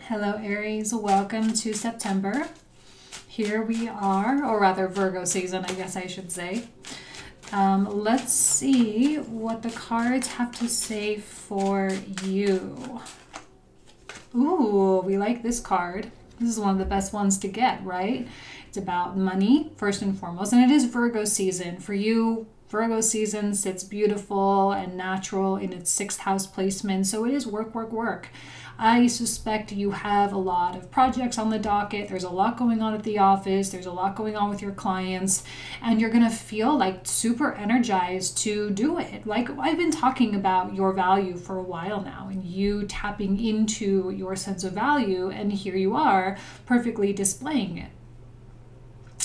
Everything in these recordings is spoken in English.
Hello Aries, welcome to September. Here we are, or rather Virgo season, I guess I should say. Let's see what the cards have to say for you. Ooh, we like this card. This is one of the best ones to get, right? It's about money, first and foremost, and it is Virgo season. For you, Virgo season sits beautiful and natural in its 6th house placement, so it is work, work, work. I suspect you have a lot of projects on the docket. There's a lot going on at the office. There's a lot going on with your clients, and you're going to feel like super energized to do it. Like I've been talking about your value for a while now and you tapping into your sense of value, and here you are perfectly displaying it.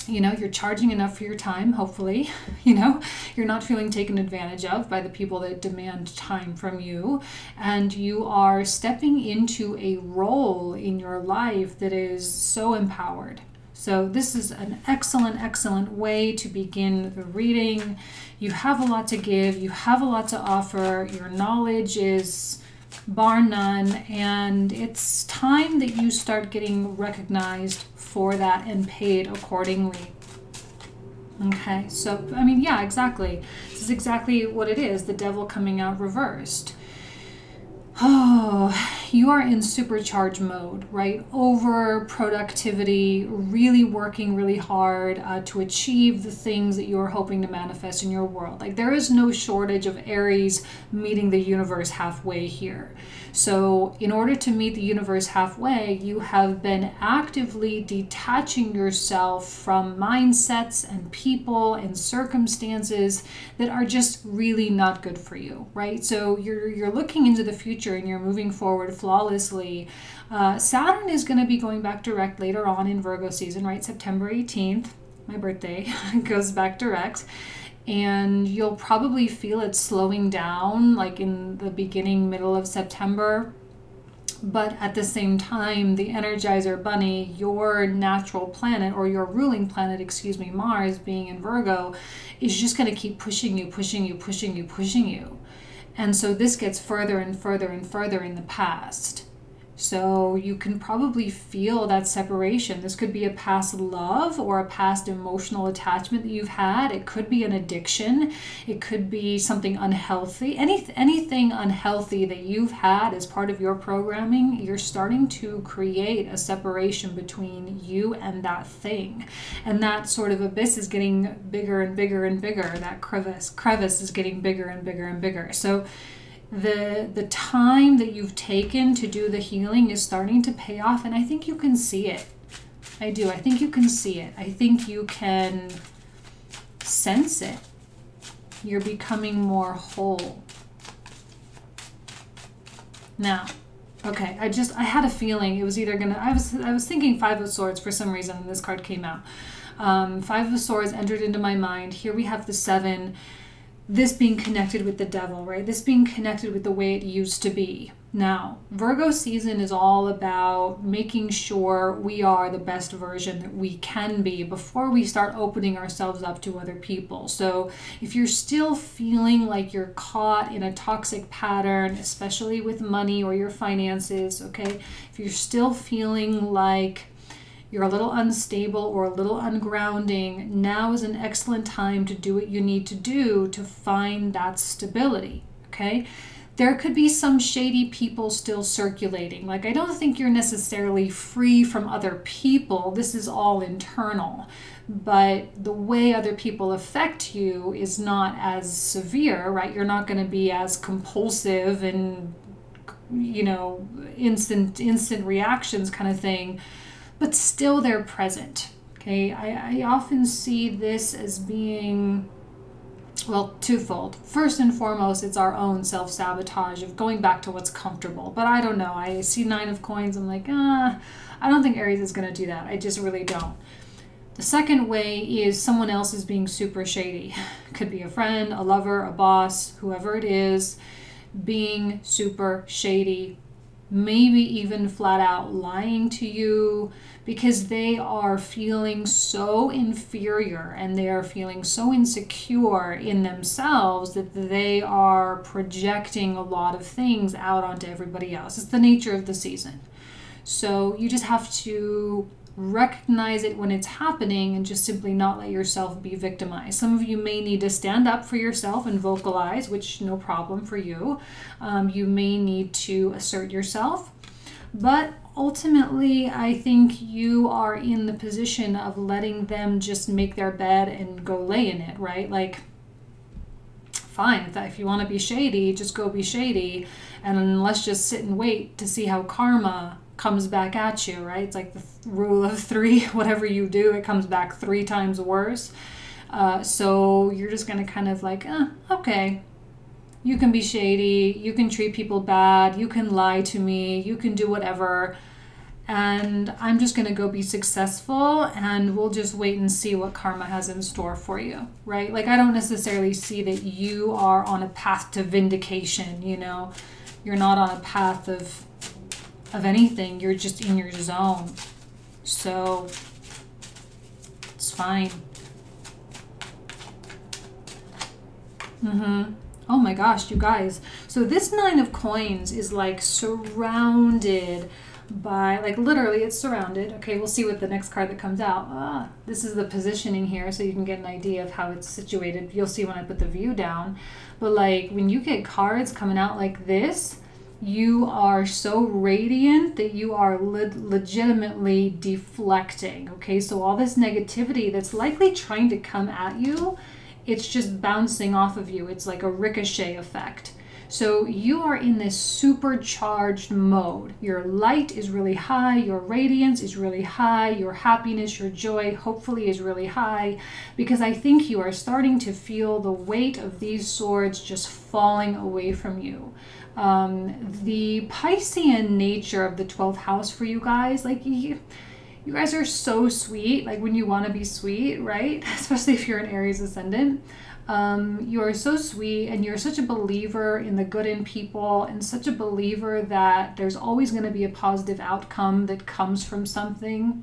You know, you're charging enough for your time, hopefully. You know, you're not feeling taken advantage of by the people that demand time from you. And you are stepping into a role in your life that is so empowered. So this is an excellent, excellent way to begin the reading. You have a lot to give. You have a lot to offer. Your knowledge is bar none, and it's time that you start getting recognized for that and paid accordingly. Okay, so I mean, yeah, exactly. This is exactly what it is, the devil coming out reversed. Oh, you are in supercharged mode, right? Over productivity, really working really hard to achieve the things that you are hoping to manifest in your world. Like there is no shortage of Aries meeting the universe halfway here. So in order to meet the universe halfway, you have been actively detaching yourself from mindsets and people and circumstances that are just really not good for you, right? So you're looking into the future and you're moving forward flawlessly. Saturn is going to be going back direct later on in Virgo season, right? September 18th, my birthday, goes back direct. And you'll probably feel it slowing down like in the beginning, middle of September. But at the same time, the Energizer Bunny, your natural planet, or your ruling planet, excuse me, Mars being in Virgo, is just going to keep pushing you, pushing you, pushing you, pushing you. And so this gets further and further and further in the past. So you can probably feel that separation. This could be a past love or a past emotional attachment that you've had. It could be an addiction. It could be something unhealthy. Anything unhealthy that you've had as part of your programming, you're starting to create a separation between you and that thing. And that sort of abyss is getting bigger and bigger and bigger. That crevice is getting bigger and bigger and bigger. So the time that you've taken to do the healing is starting to pay off, and I think you can see it. I do. I think you can see it. I think you can sense it. You're becoming more whole. Now, okay, I had a feeling it was either gonna, I was thinking Five of Swords for some reason, and this card came out. Five of Swords entered into my mind. Here we have the 7. This being connected with the devil, right? This being connected with the way it used to be. Now, Virgo season is all about making sure we are the best version that we can be before we start opening ourselves up to other people. So if you're still feeling like you're caught in a toxic pattern, especially with money or your finances, okay? If you're still feeling like you're a little unstable or a little ungrounding, now is an excellent time to do what you need to do to find that stability, okay? There could be some shady people still circulating. Like, I don't think you're necessarily free from other people. This is all internal. But the way other people affect you is not as severe, right? You're not going to be as compulsive and, you know, instant reactions kind of thing. But still they're present, okay? I often see this as being, well, twofold. First and foremost, it's our own self-sabotage of going back to what's comfortable. But I don't know. I see 9 of Coins. I'm like, I don't think Aries is going to do that. I just really don't. The second way is someone else is being super shady. Could be a friend, a lover, a boss, whoever it is, being super shady. Maybe even flat out lying to you because they are feeling so inferior and they are feeling so insecure in themselves that they are projecting a lot of things out onto everybody else. It's the nature of the season. So you just have to recognize it when it's happening and just simply not let yourself be victimized. Some of you may need to stand up for yourself and vocalize, which no problem for you. You may need to assert yourself, but ultimately I think you are in the position of letting them just make their bed and go lay in it, right? Like, fine, if you want to be shady, just go be shady, and let's just sit and wait to see how karma comes back at you, right? It's like the rule of three. Whatever you do, it comes back 3 times worse. So you're just going to kind of like, okay, you can be shady, you can treat people bad, you can lie to me, you can do whatever, and I'm just going to go be successful, and we'll just wait and see what karma has in store for you, right? Like, I don't necessarily see that you are on a path to vindication, you know? You're not on a path of anything. You're just in your zone. So it's fine. Oh my gosh, you guys. So this 9 of coins is like surrounded by, like, literally it's surrounded. Okay, we'll see what the next card that comes out. This is the positioning here, so you can get an idea of how it's situated. You'll see when I put the view down. But like, when you get cards coming out like this, you are so radiant that you are legitimately deflecting. Okay, so all this negativity that's likely trying to come at you, it's just bouncing off of you. It's like a ricochet effect. So you are in this supercharged mode. Your light is really high, your radiance is really high, your happiness, your joy hopefully is really high, because I think you are starting to feel the weight of these swords just falling away from you. The Piscean nature of the 12th house for you guys, like, you guys are so sweet, like when you want to be sweet, right? Especially if you're an Aries ascendant. You are so sweet, and you're such a believer in the good in people, and such a believer that there's always going to be a positive outcome that comes from something.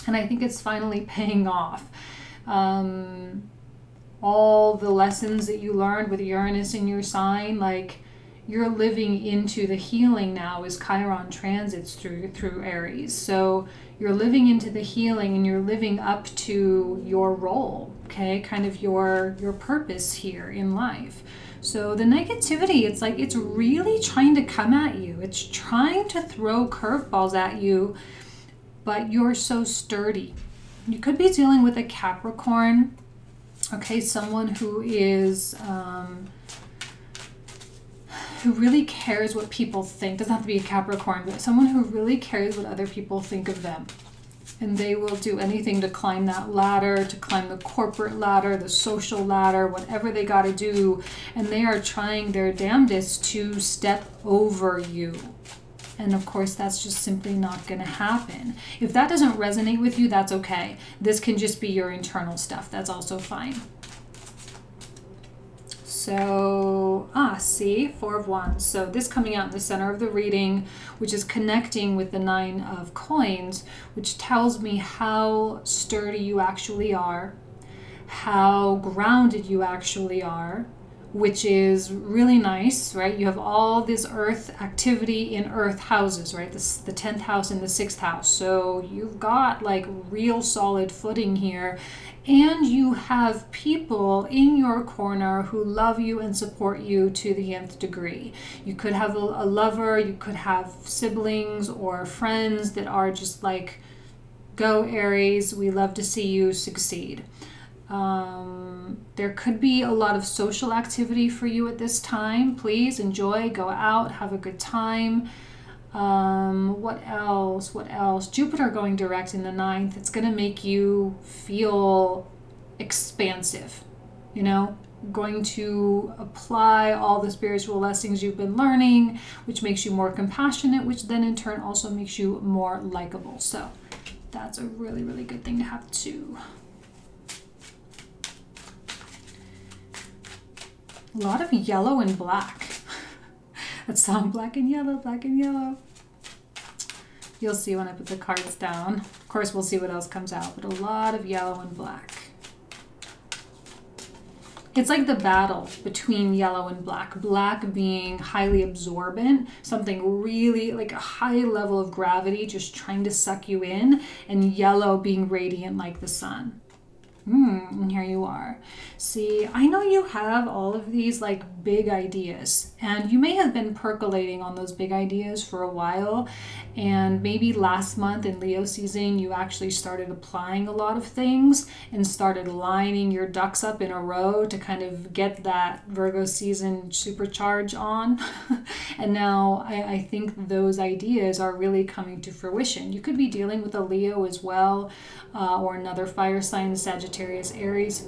And I think it's finally paying off. All the lessons that you learned with Uranus in your sign, like, you're living into the healing now as Chiron transits through Aries. So you're living into the healing, and you're living up to your role, okay? Kind of your purpose here in life. So the negativity, it's like it's really trying to come at you. It's trying to throw curveballs at you, but you're so sturdy. You could be dealing with a Capricorn, okay? Someone who is... who really cares what people think. Doesn't have to be a Capricorn, but someone who really cares what other people think of them. And they will do anything to climb that ladder, to climb the corporate ladder, the social ladder, whatever they got to do. And they are trying their damnedest to step over you. And of course, that's just simply not going to happen. If that doesn't resonate with you, that's okay. This can just be your internal stuff. That's also fine. So, see, 4 of Wands. So this coming out in the center of the reading, which is connecting with the 9 of coins, which tells me how sturdy you actually are, how grounded you actually are, which is really nice, right? You have all this earth activity in earth houses, right? This, the 10th house and the 6th house. So you've got like real solid footing here. And you have people in your corner who love you and support you to the nth degree. You could have a lover, you could have siblings or friends that are just like, go Aries, we love to see you succeed. There could be a lot of social activity for you at this time. Please enjoy, go out, have a good time. What else? What else? Jupiter going direct in the 9th. It's going to make you feel expansive, you know, going to apply all the spiritual lessons you've been learning, which makes you more compassionate, which then in turn also makes you more likable. So that's a really, really good thing to have too. A lot of yellow and black. That song, black and yellow, black and yellow. You'll see when I put the cards down. Of course, we'll see what else comes out, but a lot of yellow and black. It's like the battle between yellow and black. Black being highly absorbent, something really like a high level of gravity just trying to suck you in, and yellow being radiant like the sun. And here you are. See, I know you have all of these like big ideas, and you may have been percolating on those big ideas for a while, and maybe last month in Leo season you actually started applying a lot of things and started lining your ducks up in a row to kind of get that Virgo season supercharge on. And now I think those ideas are really coming to fruition. You could be dealing with a Leo as well, or another fire sign, Sagittarius, Aries,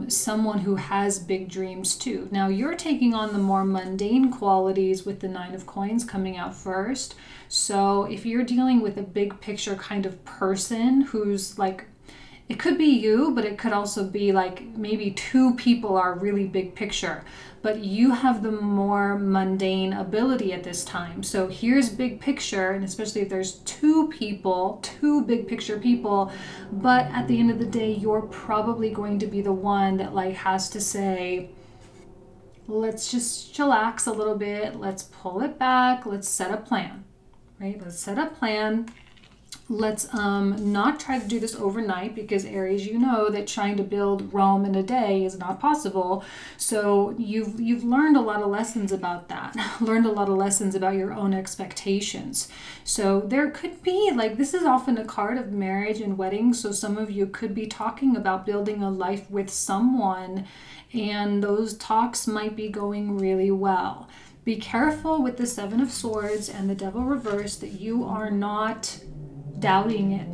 someone who has big dreams too. Now you're taking on the more mundane qualities with the Nine of Coins coming out first. So if you're dealing with a big picture kind of person who's like, it could be you, but it could also be like maybe two people are really big picture, but you have the more mundane ability at this time. So here's big picture, and especially if there's two people, two big picture people, but at the end of the day, you're probably going to be the one that like has to say, let's just chillax a little bit, let's pull it back, let's set a plan, right? Let's set a plan. Let's not try to do this overnight, because Aries, you know that trying to build Rome in a day is not possible. So you've learned a lot of lessons about that, learned a lot of lessons about your own expectations. So there could be like, this is often a card of marriage and weddings. So some of you could be talking about building a life with someone, and those talks might be going really well. Be careful with the Seven of Swords and the Devil reversed that you are not doubting it.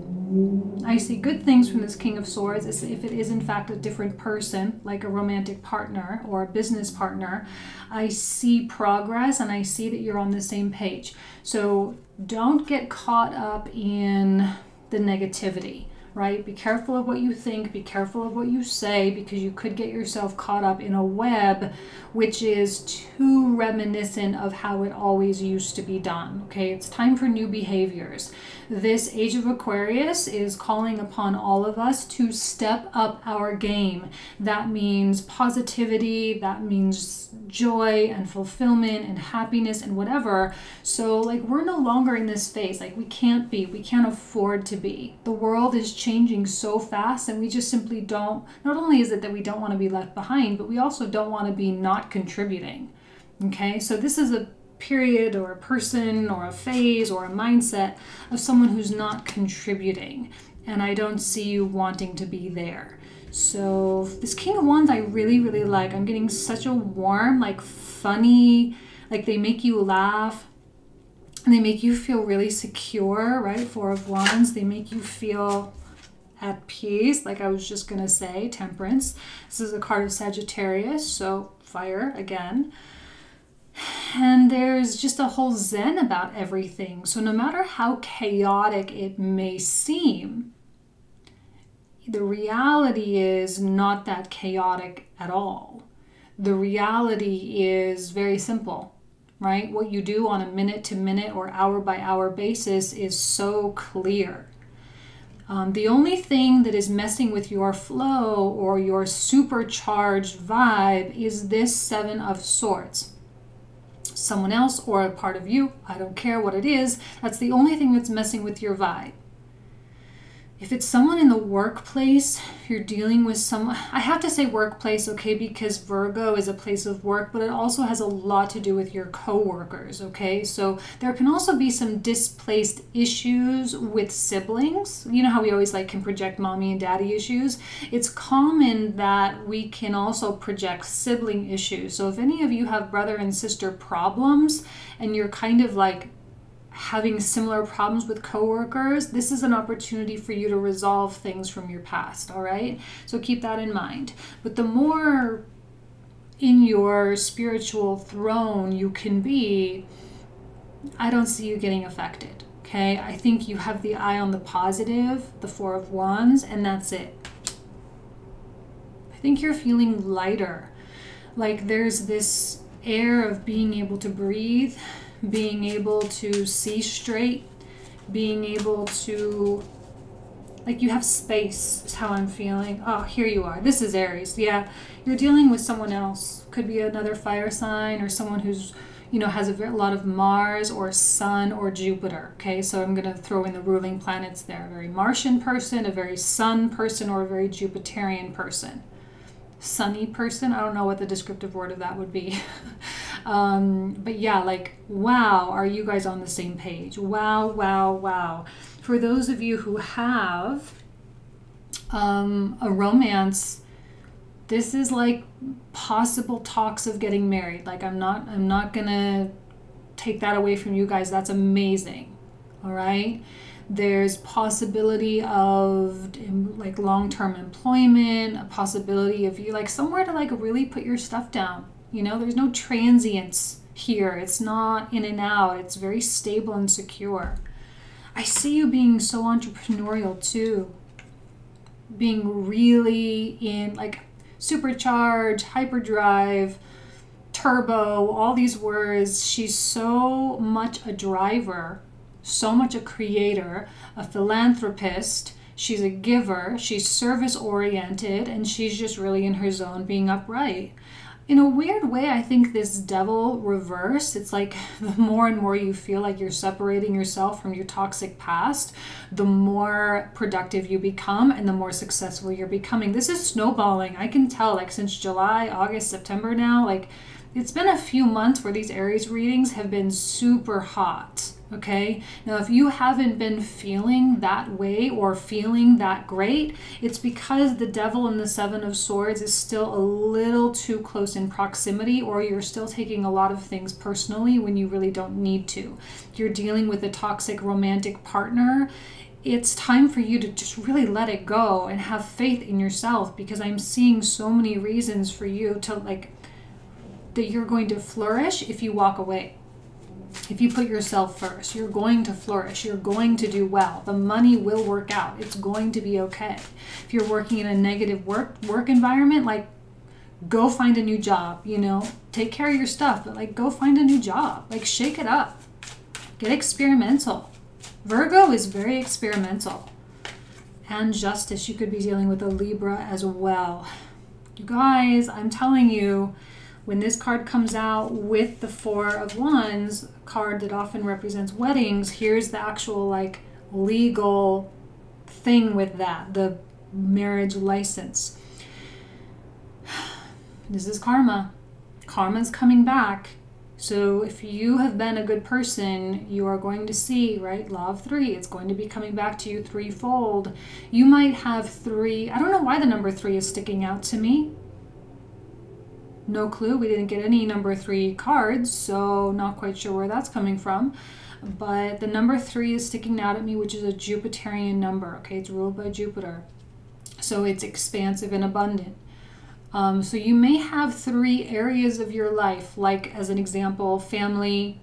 I see good things from this King of Swords if it is in fact a different person, like a romantic partner or a business partner. I see progress, and I see that you're on the same page. So don't get caught up in the negativity, right? Be careful of what you think, be careful of what you say, because you could get yourself caught up in a web which is too reminiscent of how it always used to be done. Okay, it's time for new behaviors. This Age of Aquarius is calling upon all of us to step up our game. That means positivity, that means joy and fulfillment and happiness and whatever. So like, we're no longer in this phase. Like, we can't afford to be. The world is changing so fast, and we just simply don't, not only is it that we don't want to be left behind, but we also don't want to be not contributing. Okay, so this is a period or a person or a phase or a mindset of someone who's not contributing, and I don't see you wanting to be there. So this King of Wands I really, really like. I'm getting such a warm, like funny, like they make you laugh and they make you feel really secure, right? Four of Wands, they make you feel at peace, like I was just gonna say, Temperance. This is a card of Sagittarius, so fire again. And there's just a whole zen about everything. So no matter how chaotic it may seem, the reality is not that chaotic at all. The reality is very simple, right? What you do on a minute-to-minute or hour-by-hour basis is so clear. The only thing that is messing with your flow or your supercharged vibe is this Seven of Swords. Someone else or a part of you, I don't care what it is, that's the only thing that's messing with your vibe. If it's someone in the workplace, you're dealing with someone, I have to say workplace, okay, because Virgo is a place of work, but it also has a lot to do with your co-workers, okay? So there can also be some displaced issues with siblings. You know how we always like can project mommy and daddy issues? It's common that we can also project sibling issues. So if any of you have brother and sister problems and you're kind of like having similar problems with coworkers, this is an opportunity for you to resolve things from your past, all right? So keep that in mind. But the more in your spiritual throne you can be, I don't see you getting affected, okay? I think you have the eye on the positive, the Four of Wands, and that's it. I think you're feeling lighter. Like there's this air of being able to breathe, being able to see straight, being able to Like you have space is how I'm feeling. Oh, here you are. This is Aries. Yeah, you're dealing with someone else. Could be another fire sign or someone who's, you know, has a lot of Mars or Sun or Jupiter. Okay, so I'm going to throw in the ruling planets there. A very Martian person, a very Sun person, or a very Jupiterian person. Sunny person. I don't know what the descriptive word of that would be. But yeah, like, wow, are you guys on the same page? Wow, wow, wow. For those of you who have a romance, this is like possible talks of getting married. Like I'm not gonna take that away from you guys. That's amazing. All right. There's possibility of like long-term employment, a possibility of you like somewhere to like really put your stuff down. You know, there's no transience here. It's not in and out. It's very stable and secure. I see you being so entrepreneurial too. Being really in like supercharged, hyperdrive, turbo, all these words. She's so much a driver, so much a creator, a philanthropist. She's a giver, she's service oriented, and she's just really in her zone being upright. In a weird way, I think this devil reverse, it's like the more and more you feel like you're separating yourself from your toxic past, the more productive you become and the more successful you're becoming. This is snowballing. I can tell, like since July, August, September now, like it's been a few months where these Aries readings have been super hot. Okay, now if you haven't been feeling that way or feeling that great, it's because the devil and the Seven of Swords is still a little too close in proximity, or you're still taking a lot of things personally when you really don't need to. You're dealing with a toxic romantic partner. It's time for you to just really let it go and have faith in yourself, because I'm seeing so many reasons for you to like that you're going to flourish if you walk away. If you put yourself first, you're going to flourish. You're going to do well. The money will work out. It's going to be okay. If you're working in a negative work environment, like go find a new job, you know, take care of your stuff, but like go find a new job, like shake it up, get experimental. Virgo is very experimental. And Justice, you could be dealing with a Libra as well. You guys, I'm telling you, when this card comes out with the Four of Wands, a card that often represents weddings, here's the actual like legal thing with that, the marriage license. This is karma. Karma's coming back. So if you have been a good person, you are going to see, right, Law of Three. It's going to be coming back to you threefold. You might have three. I don't know why the number 3 is sticking out to me. No clue. We didn't get any number 3 cards, so not quite sure where that's coming from. But the number 3 is sticking out at me, which is a Jupiterian number. Okay, it's ruled by Jupiter. So it's expansive and abundant. So you may have 3 areas of your life, like as an example, family,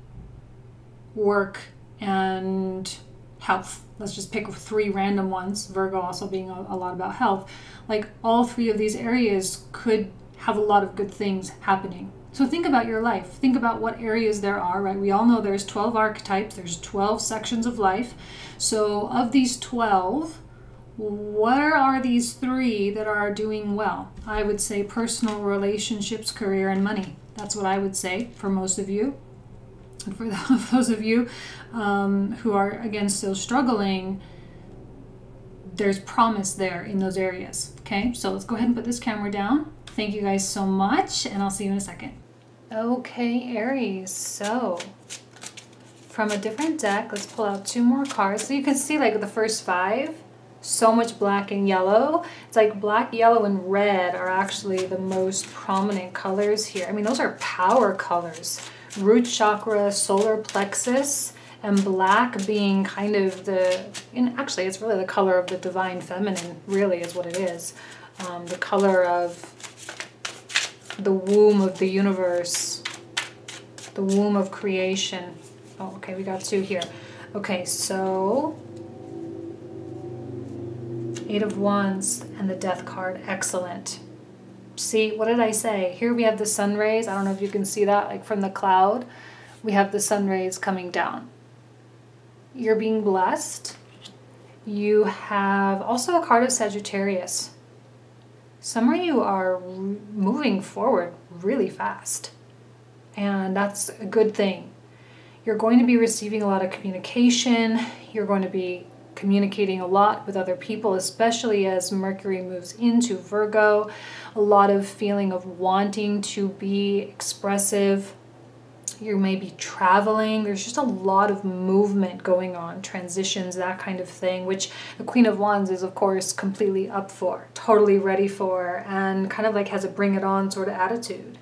work, and health. Let's just pick 3 random ones. Virgo also being a lot about health. Like all 3 of these areas could have a lot of good things happening. So think about your life. Think about what areas there are, right? We all know there's 12 archetypes. There's 12 sections of life. So of these 12, where are these 3 that are doing well? I would say personal relationships, career, and money. That's what I would say for most of you. And for those of you who are, again, still struggling, there's promise there in those areas. Okay, so let's go ahead and put this camera down. Thank you guys so much, and I'll see you in a second. Okay, Aries, so from a different deck, let's pull out 2 more cards. So you can see like the first 5, so much black and yellow. It's like black, yellow, and red are actually the most prominent colors here. I mean, those are power colors. Root chakra, solar plexus, and black being kind of actually it's really the color of the divine feminine, really is what it is. The color of the womb of the universe, the womb of creation. Oh, okay, we got 2 here. Okay, so 8 of Wands and the Death card. Excellent. See, what did I say? Here we have the sun rays. I don't know if you can see that, like from the cloud. We have the sun rays coming down. You're being blessed. You have also a card of Sagittarius. Some of you are moving forward really fast, and that's a good thing. You're going to be receiving a lot of communication. You're going to be communicating a lot with other people, especially as Mercury moves into Virgo. A lot of feeling of wanting to be expressive. You may be traveling. There's just a lot of movement going on, transitions, that kind of thing, which the Queen of Wands is, of course, completely up for, totally ready for, and kind of like has a bring it on sort of attitude.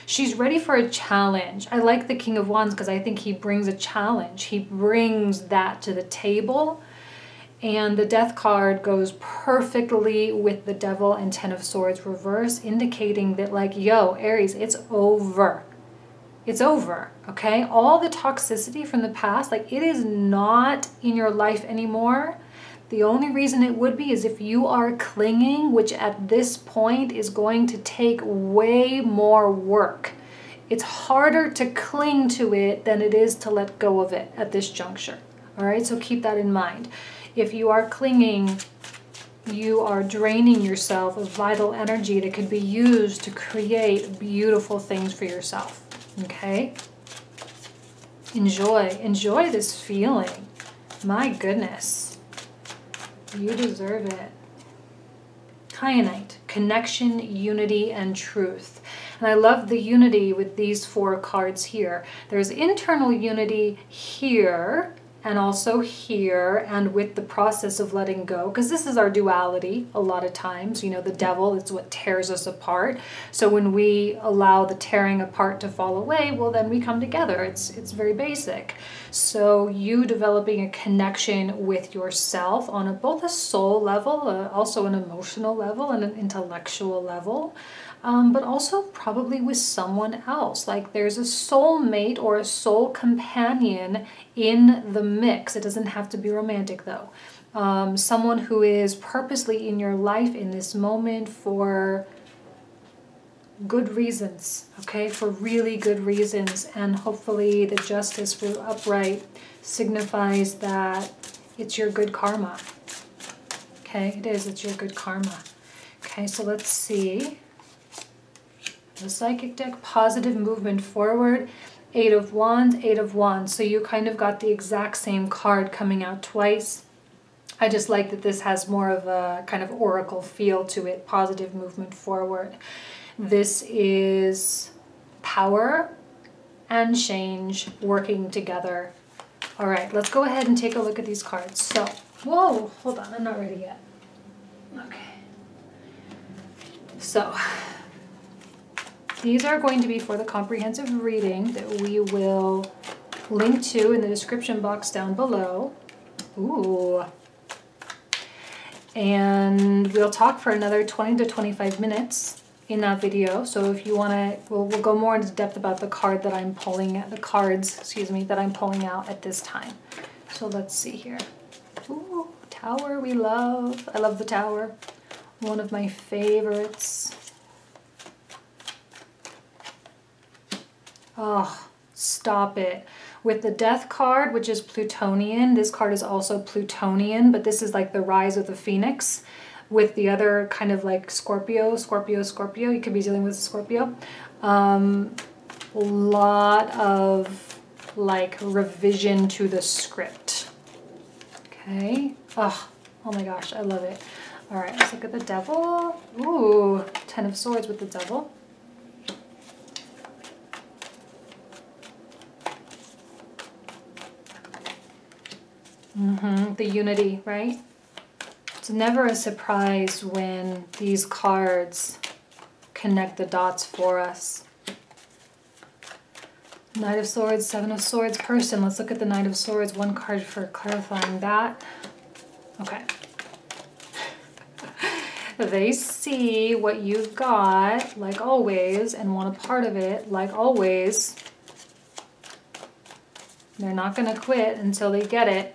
She's ready for a challenge. I like the King of Wands because I think he brings a challenge. He brings that to the table. And the Death card goes perfectly with the Devil and Ten of Swords reverse, indicating that like, yo, Aries, it's over. It's over, okay? All the toxicity from the past, like it is not in your life anymore. The only reason it would be is if you are clinging, which at this point is going to take way more work. It's harder to cling to it than it is to let go of it at this juncture. All right, so keep that in mind. If you are clinging, you are draining yourself of vital energy that could be used to create beautiful things for yourself. Okay? Enjoy this feeling. My goodness. You deserve it. Kyanite, connection, unity, and truth. And I love the unity with these 4 cards here. There's internal unity here, and also here, and with the process of letting go, because this is our duality a lot of times. You know, the devil is what tears us apart. So when we allow the tearing apart to fall away, well, then we come together. It's very basic. So you developing a connection with yourself on both a soul level, also an emotional level, and an intellectual level. But also probably with someone else. Like there's a soulmate or a soul companion in the mix. It doesn't have to be romantic though. Someone who is purposely in your life in this moment for good reasons, okay? For really good reasons. And hopefully the justice for upright signifies that it's your good karma. Okay, it is. It's your good karma. Okay, so let's see. The psychic deck, positive movement forward, 8 of Wands, 8 of Wands. So you kind of got the exact same card coming out twice. I just like that this has more of a kind of oracle feel to it, positive movement forward. This is power and change working together. All right, let's go ahead and take a look at these cards. So, whoa, hold on, I'm not ready yet. Okay. So, these are going to be for the comprehensive reading that we will link to in the description box down below. Ooh. And we'll talk for another 20 to 25 minutes in that video. So if you want to, we'll go more into depth about the card that I'm pulling at, the cards, excuse me, that I'm pulling out at this time. So let's see here. Ooh, Tower we love. I love the Tower. One of my favorites. Oh, stop it. With the Death card, which is Plutonian, this card is also Plutonian, but this is like the rise of the Phoenix. With the other kind of like Scorpio, you could be dealing with Scorpio. A lot of like revision to the script. Okay. Oh my gosh, I love it. All right, let's look at the Devil. Ooh, 10 of Swords with the Devil. The unity, right? It's never a surprise when these cards connect the dots for us. Knight of Swords, 7 of Swords person. Let's look at the Knight of Swords. One card for clarifying that. Okay. They see what you've got, like always, and want a part of it, like always. They're not going to quit until they get it.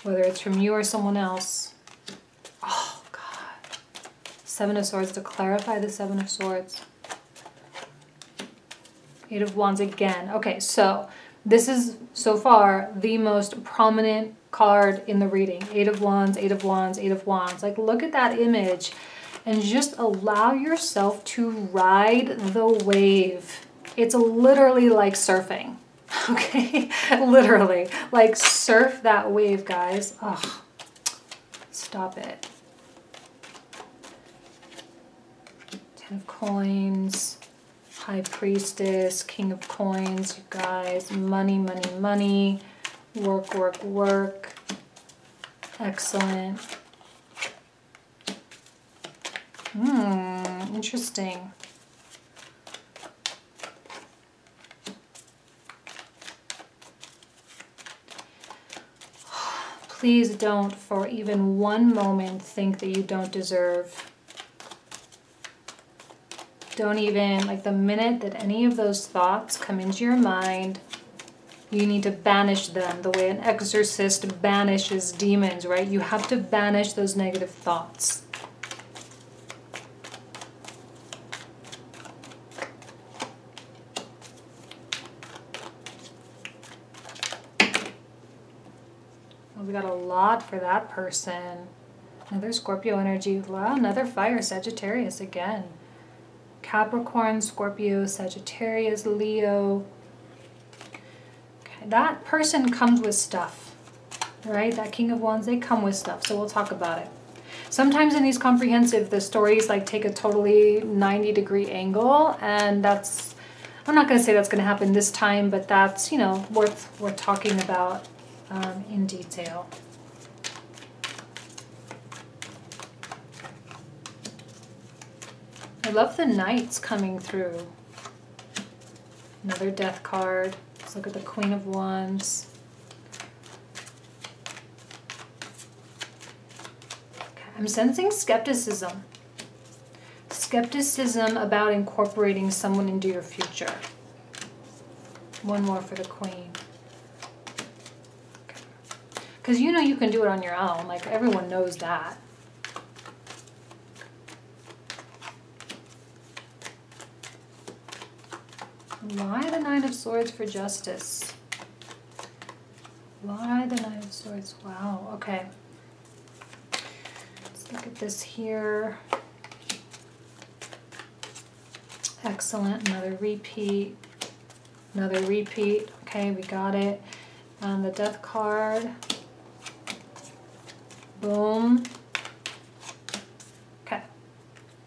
Whether it's from you or someone else. Oh, God. 7 of Swords to clarify the 7 of Swords. 8 of Wands again. Okay, so This is so far the most prominent card in the reading. 8 of Wands, 8 of Wands, 8 of Wands. Like, look at that image and just allow yourself to ride the wave. It's literally like surfing, okay? Literally, like surf that wave, guys. Ugh, stop it. 10 of Coins. High Priestess, King of Coins, you guys, money, money, money, work, work, work, excellent. Interesting. Please don't for even one moment think that you don't deserve. Don't even, like, the minute that any of those thoughts come into your mind, you need to banish them the way an exorcist banishes demons, right? You have to banish those negative thoughts. Well, we got a lot for that person. Another Scorpio energy. Wow, another fire, Sagittarius again. Capricorn, Scorpio, Sagittarius, Leo. Okay, that person comes with stuff, right? That King of Wands, they come with stuff, so we'll talk about it. Sometimes in these comprehensive, the stories like take a totally 90-degree angle, and that's, I'm not going to say that's going to happen this time, but that's, you know, worth talking about in detail. I love the Knights coming through. Another Death card. Let's look at the Queen of Wands. Okay, I'm sensing skepticism. Skepticism about incorporating someone into your future. One more for the Queen. Because you know you can do it on your own. Like, everyone knows that. Why the Knight of Swords for justice? Why the Knight of Swords? Wow, okay. Let's look at this here. Excellent, another repeat. Another repeat. Okay, we got it. And the Death card. Boom. Okay.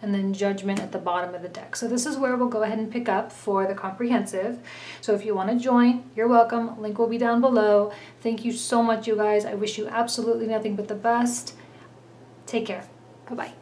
And then Judgment at the bottom of the deck. So this is where we'll go ahead and pick up for the comprehensive. So if you want to join, you're welcome. Link will be down below. Thank you so much, you guys. I wish you absolutely nothing but the best. Take care. Bye-bye.